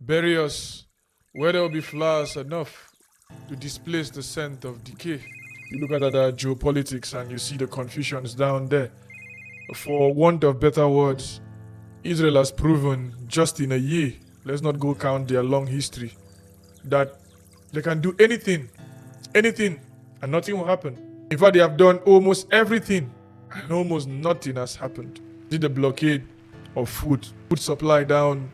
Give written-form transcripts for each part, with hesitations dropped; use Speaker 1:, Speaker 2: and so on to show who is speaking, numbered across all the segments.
Speaker 1: Bury us where there will be flowers enough to displace the scent of decay. You look at the geopolitics and you see the confusions down there. For want of better words, Israel has proven just in a year, let's not go count their long history, that they can do anything, and nothing will happen. In fact, they have done almost everything, and almost nothing has happened. Did the blockade of food supply down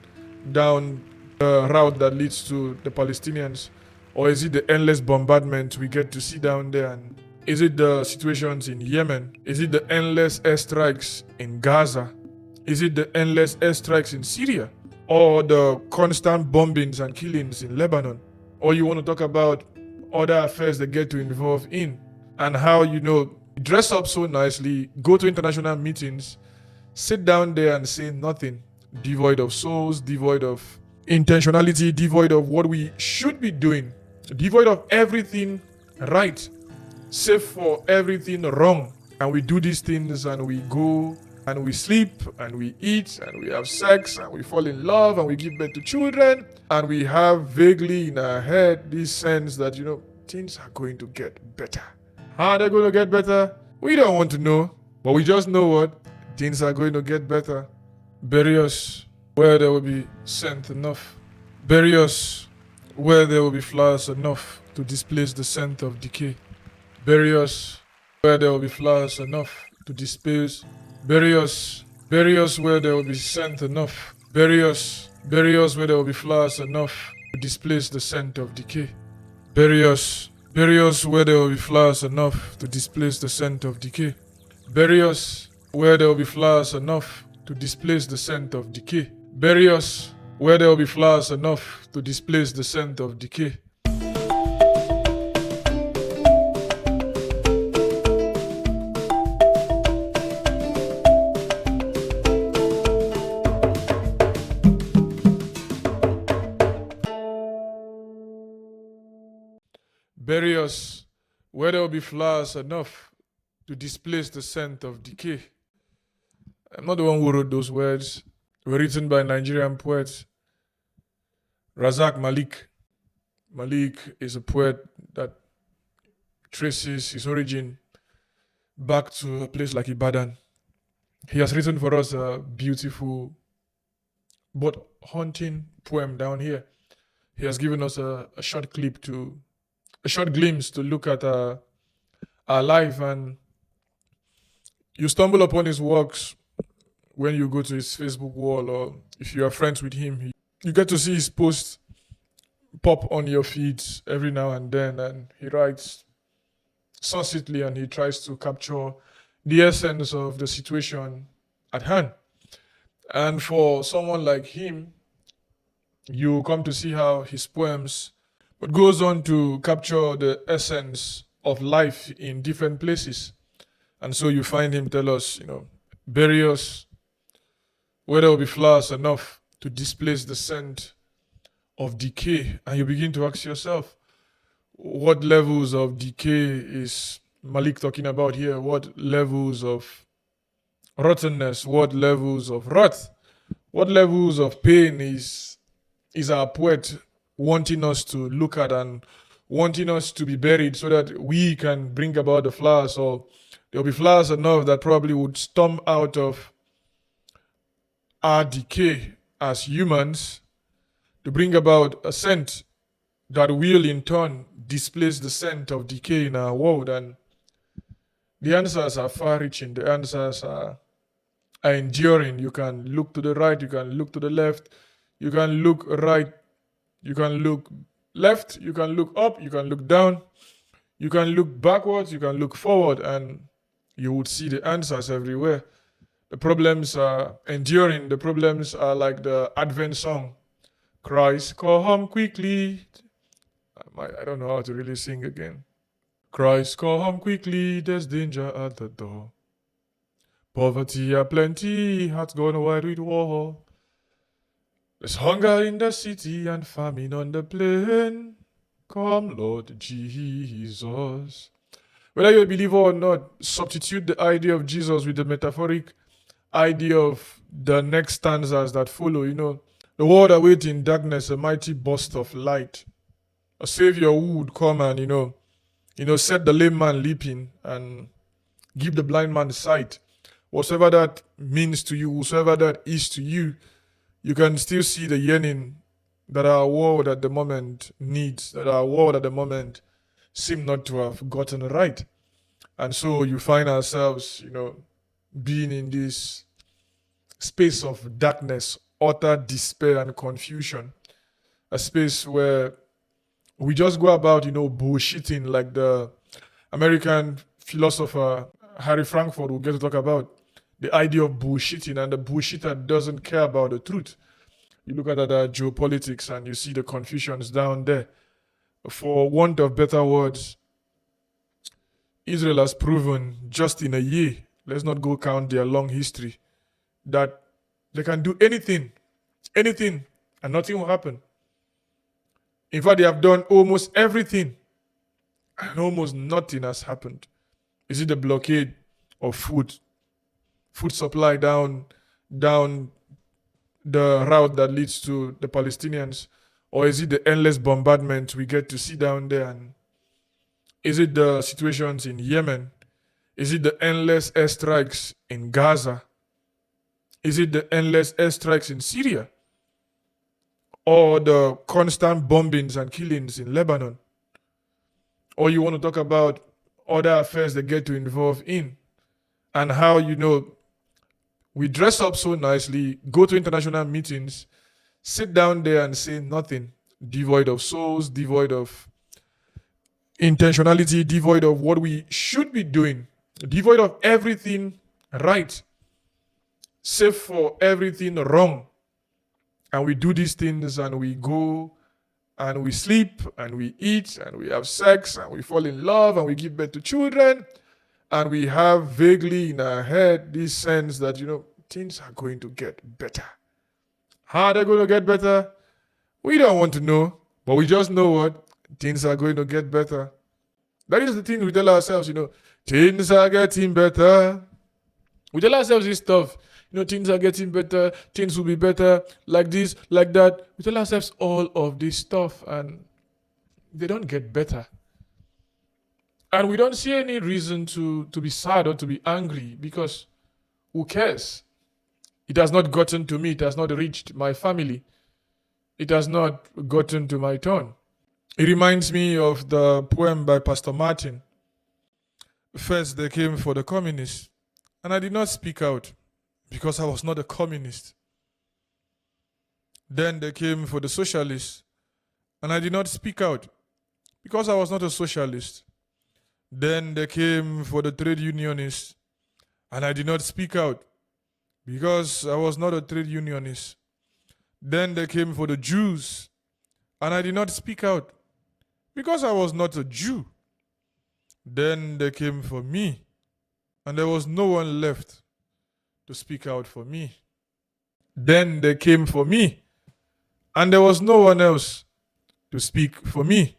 Speaker 1: the route that leads to the Palestinians? Or is it the endless bombardment we get to see down there? And is it the situations in Yemen? Is it the endless airstrikes in Gaza? Is it the endless airstrikes in Syria? Or the constant bombings and killings in Lebanon? Or you want to talk about other affairs they get to involve in? And how, dress up so nicely, go to international meetings, sit down there and say nothing, devoid of souls, devoid of intentionality, devoid of what we should be doing, devoid of everything right, save for everything wrong. And we do these things and we go and we sleep and we eat and we have sex and we fall in love and we give birth to children and we have vaguely in our head this sense that, things are going to get better. How are they going to get better? We don't want to know, but we just know what? Things are going to get better. Bury us where there will be scent enough. Bury us where there will be flowers enough to displace the scent of decay. Bury us where there will be flowers enough to displace. Bury us where there will be scent enough. Bury us where there will be flowers enough to displace the scent of decay. Bury us where there will be flowers enough to displace the scent of decay. Bury us where there will be flowers enough to displace the scent of decay. Bury us where there will be flowers enough to displace the scent of decay. Bury us where there will be flowers enough to displace the scent of decay. I'm not the one who wrote those words. They were written by Nigerian poet Rasaq Malik. Malik is a poet that traces his origin back to a place like Ibadan. He has written for us a beautiful but haunting poem down here. He has given us a short glimpse to look at our life, and you stumble upon his works when you go to his Facebook wall, or if you are friends with him, you get to see his posts pop on your feed every now and then, and he writes succinctly and he tries to capture the essence of the situation at hand. And for someone like him, you come to see how his poems but goes on to capture the essence of life in different places. And so you find him tell us, bury us where there will be flowers enough to displace the scent of decay. And you begin to ask yourself, what levels of decay is Malik talking about here? What levels of rottenness? What levels of rot? What levels of pain is our poet wanting us to look at and wanting us to be buried so that we can bring about the flowers? Or there'll be flowers enough that probably would storm out of our decay as humans to bring about a scent that will in turn displace the scent of decay in our world. And the answers are far-reaching. The answers are enduring. You can look to the right, you can look to the left, you can look right, you can look left, you can look up, you can look down, you can look backwards, you can look forward, and you would see the answers everywhere. The problems are enduring. The problems are like the Advent song, Christ, come quickly. I don't know how to really sing again. Christ, come quickly, there's danger at the door. Poverty aplenty, hearts gone wide with war. There's hunger in the city and famine on the plain. Come, Lord Jesus. Whether you're a believer or not, substitute the idea of Jesus with the metaphoric idea of the next stanzas that follow. The world awaits in darkness a mighty burst of light. A savior who would come and, set the lame man leaping and give the blind man sight. Whatever that means to you, whatsoever that is to you, you can still see the yearning that our world at the moment needs, that our world at the moment seem not to have gotten right. And so you find ourselves, being in this space of darkness, utter despair and confusion. A space where we just go about, bullshitting, like the American philosopher Harry Frankfurt will get to talk about the idea of bullshitting, and the bullshitter doesn't care about the truth. You look at the geopolitics and you see the confusions down there. For want of better words, Israel has proven just in a year, let's not go count their long history, that they can do anything, and nothing will happen. In fact, they have done almost everything, and almost nothing has happened. Is it the blockade of food supply down the route that leads to the Palestinians? Or is it the endless bombardment we get to see down there? And is it the situations in Yemen? Is it the endless airstrikes in Gaza? Is it the endless airstrikes in Syria? Or the constant bombings and killings in Lebanon? Or you want to talk about other affairs they get to involve in, and how, we dress up so nicely, go to international meetings, sit down there and say nothing, devoid of souls, devoid of intentionality, devoid of what we should be doing, devoid of everything right, save for everything wrong. And we do these things and we go and we sleep and we eat and we have sex and we fall in love and we give birth to children, and we have vaguely in our head this sense that, things are going to get better. How are they going to get better? We don't want to know, but we just know what? Things are going to get better. That is the thing we tell ourselves, things are getting better. We tell ourselves this stuff, things are getting better, things will be better, like this, like that. We tell ourselves all of this stuff and they don't get better. And we don't see any reason to be sad or to be angry, because who cares? It has not gotten to me. It has not reached my family. It has not gotten to my turn. It reminds me of the poem by Pastor Martin. First they came for the communists, and I did not speak out because I was not a communist. Then they came for the socialists, and I did not speak out because I was not a socialist. Then they came for the trade unionists, and I did not speak out because I was not a trade unionist. Then they came for the Jews, and I did not speak out because I was not a Jew. Then they came for me, and there was no one left to speak out for me. Then they came for me, and there was no one else to speak for me.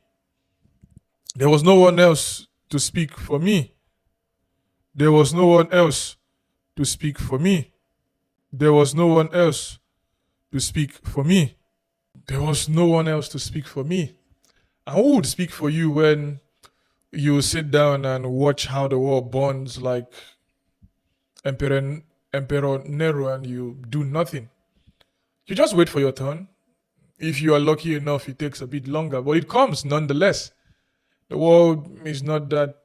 Speaker 1: There was no one else to speak for me. There was no one else to speak for me. There was no one else to speak for me. There was no one else to speak for me. And who would speak for you when you sit down and watch how the world burns like Emperor Nero and you do nothing? You just wait for your turn. If you are lucky enough, it takes a bit longer, but it comes nonetheless. The world is not that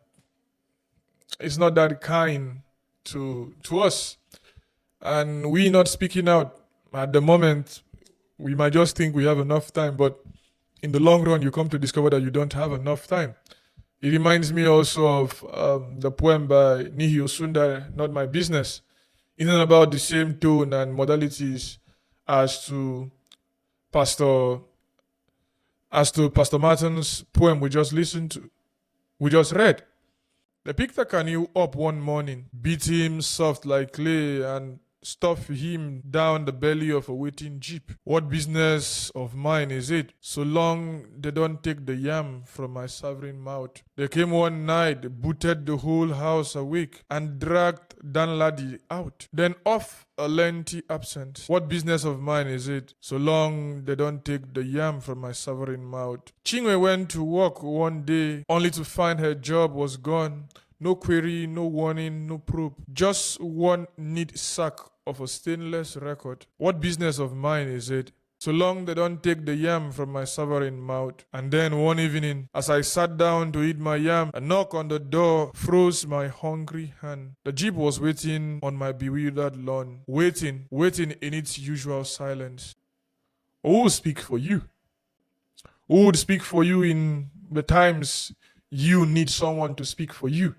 Speaker 1: kind to us. And we not speaking out at the moment, we might just think we have enough time, but in the long run, you come to discover that you don't have enough time. It reminds me also of the poem by Nihio Sundar, Not My Business. It's not about the same tone and modalities as to Pastor Martin's poem we just read. They picked a canoe up one morning, beat him soft like clay, and stuff him down the belly of a waiting jeep. What business of mine is it, so long they don't take the yam from my sovereign mouth? They came one night, booted the whole house awake, and dragged Danladi out. Then off a lengthy absence. What business of mine is it, so long they don't take the yam from my sovereign mouth? Chinwe went to work one day, only to find her job was gone. No query, no warning, no probe. Just one neat sack of a stainless record. What business of mine is it, so long they don't take the yam from my sovereign mouth? And then one evening, as I sat down to eat my yam, a knock on the door froze my hungry hand. The jeep was waiting on my bewildered lawn, waiting in its usual silence. Who will speak for you? Who would speak for you in the times you need someone to speak for you?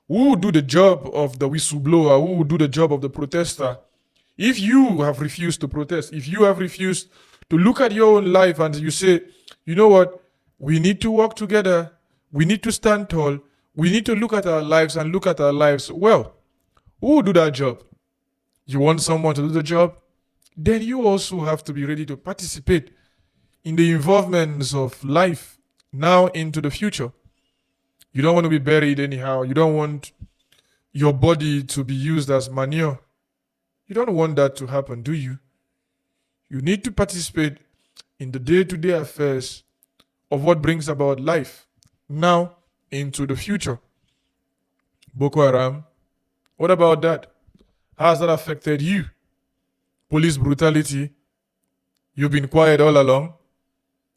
Speaker 1: Who will do the job of the whistleblower? Who will do the job of the protester? If you have refused to protest, if you have refused to look at your own life and you say, you know what, we need to work together, we need to stand tall, we need to look at our lives and look at our lives, well, who will do that job? You want someone to do the job? Then you also have to be ready to participate in the involvements of life now into the future. You don't want to be buried anyhow. You don't want your body to be used as manure. You don't want that to happen, do you? You need to participate in the day-to-day affairs of what brings about life now into the future. Boko Haram, what about that? How has that affected you? Police brutality, you've been quiet all along.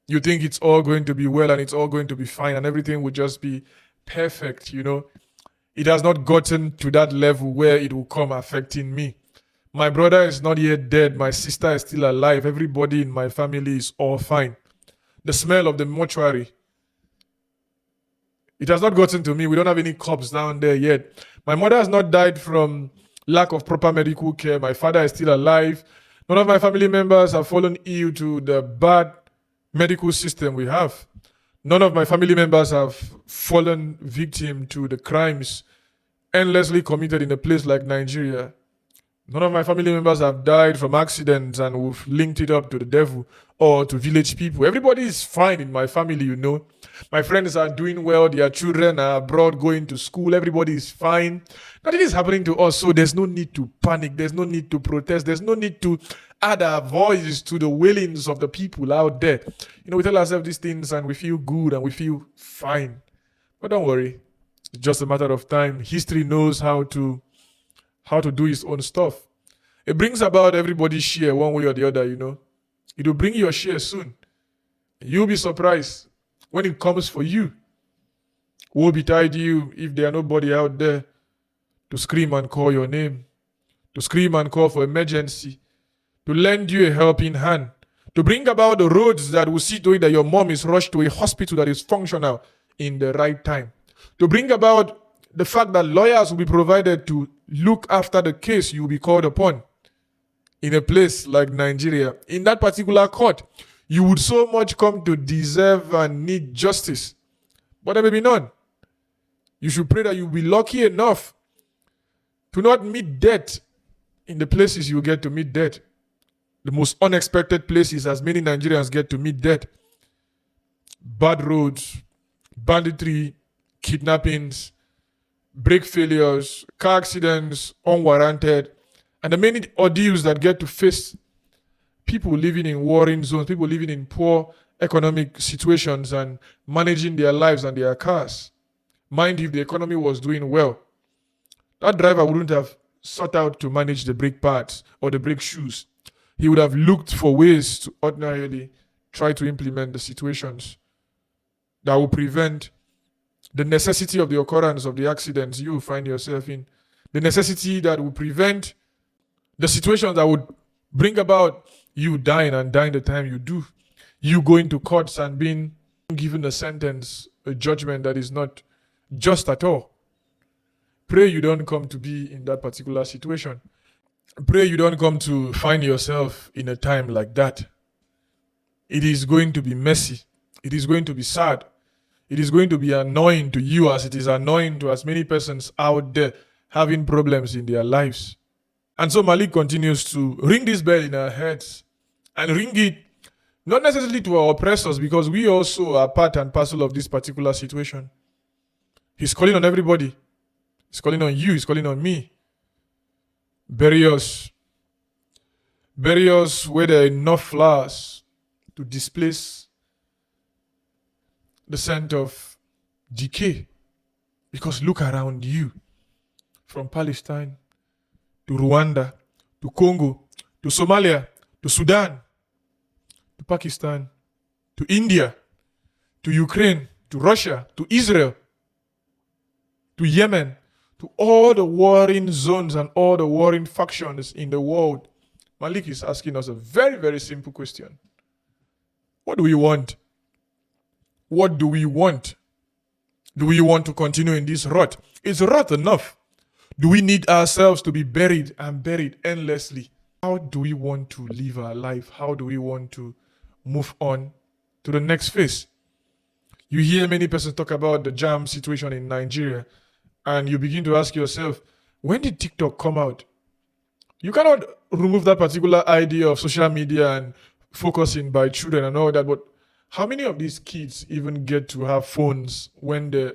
Speaker 1: You think it's all going to be well and it's all going to be fine and everything will just be perfect, you know. It has not gotten to that level where it will come affecting me. My brother is not yet dead. My sister is still alive. Everybody in my family is all fine. The smell of the mortuary, it has not gotten to me. We don't have any corpse down there yet. My mother has not died from lack of proper medical care. My father is still alive. None of my family members have fallen ill to the bad medical system we have. None of my family members have fallen victim to the crimes endlessly committed in a place like Nigeria. None of my family members have died from accidents and we've linked it up to the devil or to village people. Everybody is fine in my family, you know. My friends are doing well. Their children are abroad going to school. Everybody is fine. Nothing is happening to us, so there's no need to panic. There's no need to protest. There's no need to add our voices to the wailings of the people out there. You know, we tell ourselves these things and we feel good and we feel fine. But don't worry. It's just a matter of time. History knows how to do its own stuff. It brings about everybody's share one way or the other, you know. It will bring your share soon. You'll be surprised when it comes for you. Woe betide you if there are nobody out there to scream and call your name, to scream and call for emergency, to lend you a helping hand, to bring about the roads that will see to it that your mom is rushed to a hospital that is functional in the right time, to bring about the fact that lawyers will be provided to look after the case you will be called upon in a place like Nigeria. In that particular court, you would so much come to deserve and need justice, but there may be none. You should pray that you'll be lucky enough to not meet death in the places you get to meet death. The most unexpected places, as many Nigerians get to meet death. Bad roads, banditry, kidnappings, brake failures, car accidents, unwarranted, and the many ordeals that get to face people living in warring zones, people living in poor economic situations and managing their lives and their cars. Mind you, if the economy was doing well, that driver wouldn't have sought out to manage the brake pads or the brake shoes. He would have looked for ways to ordinarily try to implement the situations that will prevent the necessity of the occurrence of the accidents you find yourself in, the necessity that will prevent the situations that would bring about you dying and dying the time you do, you going to courts and being given a sentence, a judgment that is not just at all. Pray you don't come to be in that particular situation. Pray you don't come to find yourself in a time like that. It is going to be messy. It is going to be sad. It is going to be annoying to you as it is annoying to as many persons out there having problems in their lives. And so Malik continues to ring this bell in our heads and ring it not necessarily to our oppressors, because we also are part and parcel of this particular situation. He's calling on everybody. He's calling on you. He's calling on me. Bury us. Bury us where there are enough flowers to displace the scent of decay. Because look around you. From Palestine to Rwanda to Congo to Somalia to Sudan to Pakistan to India to Ukraine to Russia to Israel to Yemen to all the warring zones and all the warring factions in the world. Malik is asking us a very, very simple question. What do we want? What do we want? Do we want to continue in this rot? It's rot enough. Do we need ourselves to be buried and buried endlessly? How do we want to live our life? How do we want to move on to the next phase? You hear many persons talk about the jam situation in Nigeria, and you begin to ask yourself, when did TikTok come out? You cannot remove that particular idea of social media and focusing by children and all that, but how many of these kids even get to have phones when they're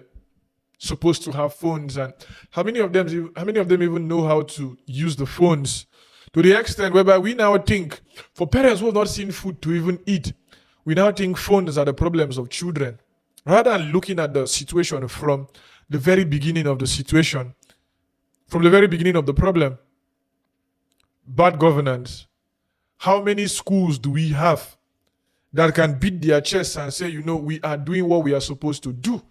Speaker 1: supposed to have phones? And how many of them even know how to use the phones? To the extent whereby we now think, for parents who have not seen food to even eat, we now think phones are the problems of children. Rather than looking at the situation from the very beginning of the situation, from the very beginning of the problem. Bad governance. How many schools do we have that can beat their chests and say, we are doing what we are supposed to do?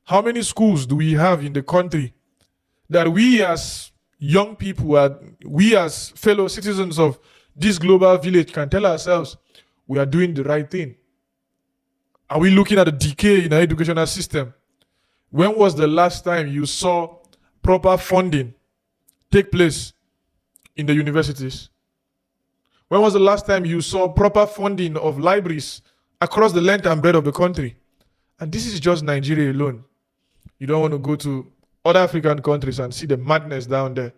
Speaker 1: How many schools do we have in the country that we as young people, we as fellow citizens of this global village can tell ourselves we are doing the right thing? Are we looking at the decay in our educational system? When was the last time you saw proper funding take place in the universities? When was the last time you saw proper funding of libraries across the length and breadth of the country? And this is just Nigeria alone. You don't want to go to other African countries and see the madness down there.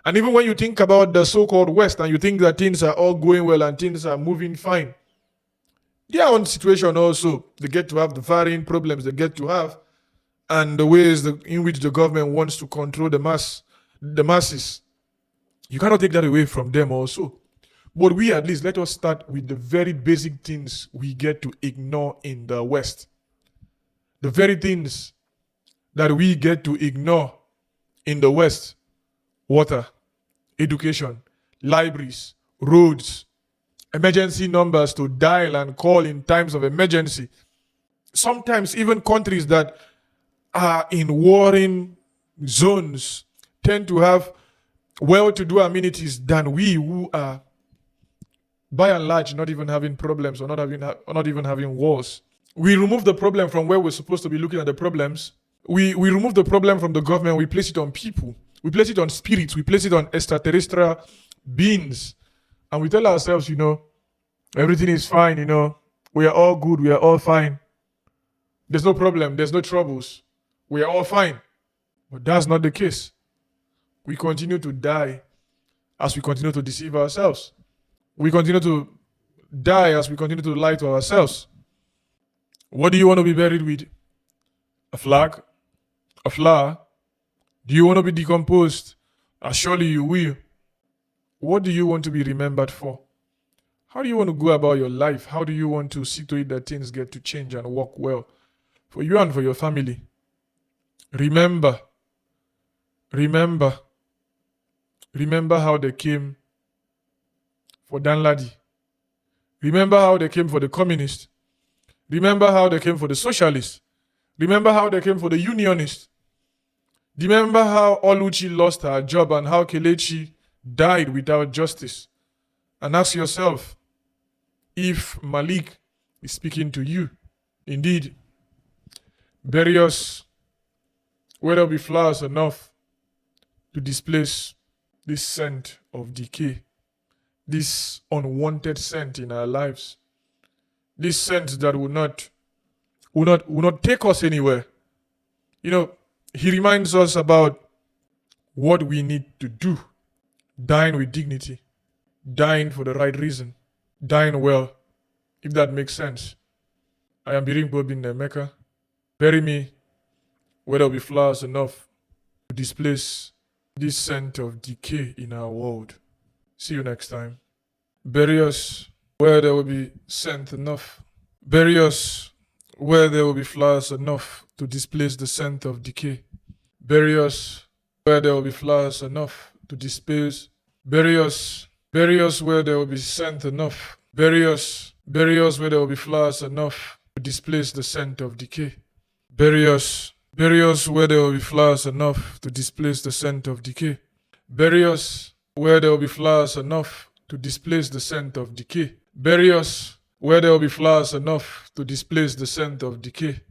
Speaker 1: And even when you think about the so-called West and you think that things are all going well and things are moving fine, their own situation also, they get to have the varying problems they get to have and the ways in which the government wants to control the masses. You cannot take that away from them also. But we at least, let us start with the very basic things we get to ignore in the West. The very things that we get to ignore in the West. Water, education, libraries, roads, emergency numbers to dial and call in times of emergency. Sometimes even countries that are in warring zones tend to have well-to-do amenities than we who are, by and large, not even having problems or not even having wars. We remove the problem from where we're supposed to be looking at the problems. We remove the problem from the government. We place it on people. We place it on spirits. We place it on extraterrestrial beings. And we tell ourselves, everything is fine, we are all good. We are all fine. There's no problem. There's no troubles. We are all fine. But that's not the case. We continue to die as we continue to deceive ourselves. We continue to die as we continue to lie to ourselves. What do you want to be buried with? A flag? A flower? Do you want to be decomposed? Surely you will. What do you want to be remembered for? How do you want to go about your life? How do you want to see to it that things get to change and work well for you and for your family? Remember how they came for Danladi. Remember how they came for the communists. Remember how they came for the socialists. Remember how they came for the unionists. Remember how Oluchi lost her job and how Kelechi died without justice. And ask yourself if Malik is speaking to you. Indeed, bury us where there will be flowers enough to displace this scent of decay, this unwanted scent in our lives, this scent that will not take us anywhere. He reminds us about what we need to do. dying with dignity, dying for the right reason, dying well, if that makes sense. I am Biringkpa bin Emeka. Bury me where there will be flowers enough to displace this scent of decay in our world. See you next time. Bury us where there will be scent enough. Bury us where there will be flowers enough to displace the scent of decay. Bury us where there will be flowers enough to displace. Bury us where there will be scent enough. Bury us where there will be flowers enough to displace the scent of decay. Bury us where there will be flowers enough to displace the scent of decay. Bury us where there will be flowers enough to displace the scent of decay. Bury us where there will be flowers enough to displace the scent of decay.